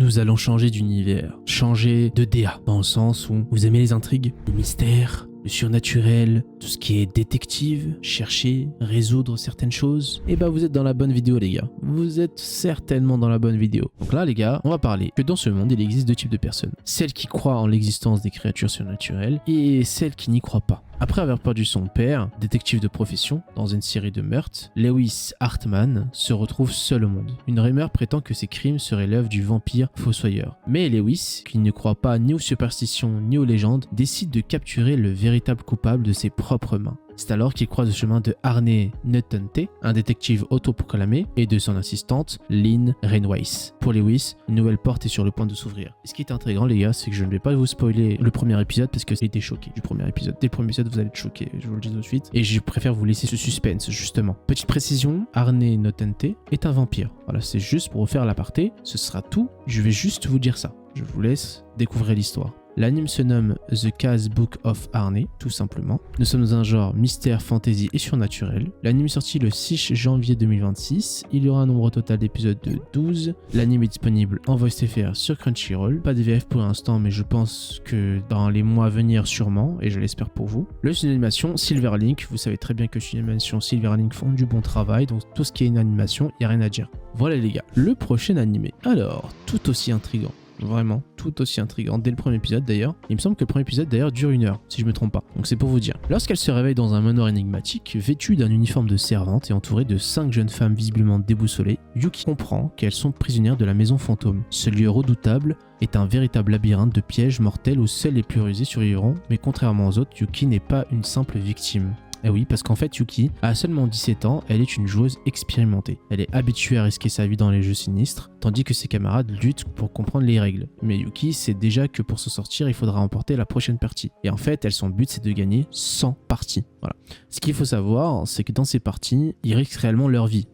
nous allons changer d'univers, changer de DA, dans le sens où vous aimez les intrigues, les mystères, le surnaturel, tout ce qui est détective, chercher, résoudre certaines choses, et bah vous êtes dans la bonne vidéo les gars. Vous êtes certainement dans la bonne vidéo. Donc là les gars, on va parler que dans ce monde il existe deux types de personnes. Celles qui croient en l'existence des créatures surnaturelles et celles qui n'y croient pas. Après avoir perdu son père, détective de profession, dans une série de meurtres, Lewis Hartman se retrouve seul au monde. Une rumeur prétend que ses crimes seraient l'œuvre du vampire Fossoyeur. Mais Lewis, qui ne croit pas ni aux superstitions ni aux légendes, décide de capturer le véritable coupable de ses propres mains. C'est alors qu'il croise le chemin de Arne Nuttente, un détective autoproclamé, et de son assistante, Lynn Renweiss. Pour Lewis, une nouvelle porte est sur le point de s'ouvrir. Et ce qui est intriguant les gars, c'est que je ne vais pas vous spoiler le premier épisode parce que j'ai été choqué du premier épisode. Dès le premier épisode, vous allez être choqué, je vous le dis tout de suite. Et je préfère vous laisser ce suspense, justement. Petite précision, Arne Nuttente est un vampire. Voilà, c'est juste pour vous faire l'aparté, ce sera tout. Je vais juste vous dire ça. Je vous laisse découvrir l'histoire. L'anime se nomme The Case Book of Arne, tout simplement. Nous sommes dans un genre mystère, fantasy et surnaturel. L'anime est sorti le 6 janvier 2026. Il y aura un nombre total d'épisodes de 12. L'anime est disponible en voice TFR sur Crunchyroll. Pas de VF pour l'instant, mais je pense que dans les mois à venir sûrement, et je l'espère pour vous. Le studio d'animation Silverlink, vous savez très bien que studio d'animation Silverlink font du bon travail, donc tout ce qui est une animation, il n'y a rien à dire. Voilà les gars, le prochain animé. Alors, tout aussi intriguant. Vraiment, tout aussi intriguant dès le premier épisode d'ailleurs. Il me semble que le premier épisode d'ailleurs dure 1 heure, si je me trompe pas. Donc c'est pour vous dire. Lorsqu'elle se réveille dans un manoir énigmatique, vêtue d'un uniforme de servante et entourée de 5 jeunes femmes visiblement déboussolées, Yuki comprend qu'elles sont prisonnières de la maison fantôme. Ce lieu redoutable est un véritable labyrinthe de pièges mortels où seuls les plus rusés survivront, mais contrairement aux autres, Yuki n'est pas une simple victime. Eh oui, parce qu'en fait, Yuki a seulement 17 ans, elle est une joueuse expérimentée. Elle est habituée à risquer sa vie dans les jeux sinistres, tandis que ses camarades luttent pour comprendre les règles. Mais Yuki sait déjà que pour s'en sortir, il faudra remporter la prochaine partie. Et en fait, son but, c'est de gagner 100 parties. Voilà. Ce qu'il faut savoir, c'est que dans ces parties, ils risquent réellement leur vie.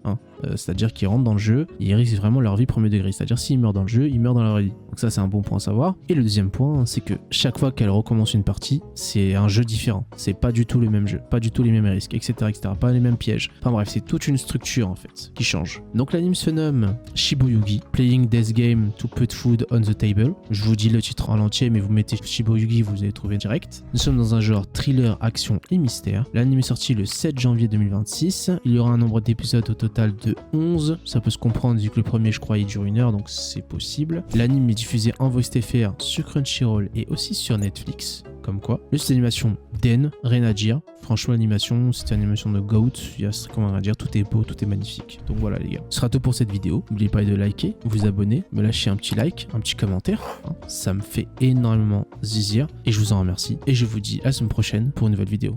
C'est-à-dire qu'ils rentrent dans le jeu, et ils risquent vraiment leur vie premier degré. C'est-à-dire s'ils meurent dans le jeu, ils meurent dans leur vie. Donc ça, c'est un bon point à savoir. Et le deuxième point, c'est que chaque fois qu'elle recommence une partie, c'est un jeu différent. C'est pas du tout le même jeu, pas du tout les mêmes risques, etc., etc. Pas les mêmes pièges. Enfin bref, c'est toute une structure en fait qui change. Donc l'anime se nomme Shibuyugi, Playing Death Game to Put Food on the Table. Je vous dis le titre en entier, mais vous mettez Shibuyugi, vous allez trouver direct. Nous sommes dans un genre thriller, action et mystère. L'anime est sorti le 7 janvier 2026. Il y aura un nombre d'épisodes au total de 11. Ça peut se comprendre vu que le premier, je crois, il dure 1 heure, donc c'est possible. L'anime est diffusé en voice TFR sur Crunchyroll et aussi sur Netflix. Comme quoi. Le style d'animation Den, rien à dire. Franchement, l'animation, c'est une animation de GOAT. Il y a strictement rien à dire. Tout est beau, tout est magnifique. Donc voilà, les gars. Ce sera tout pour cette vidéo. N'oubliez pas de liker, vous abonner, me lâcher un petit like, un petit commentaire. Ça me fait énormément zizir. Et je vous en remercie. Et je vous dis à la semaine prochaine pour une nouvelle vidéo.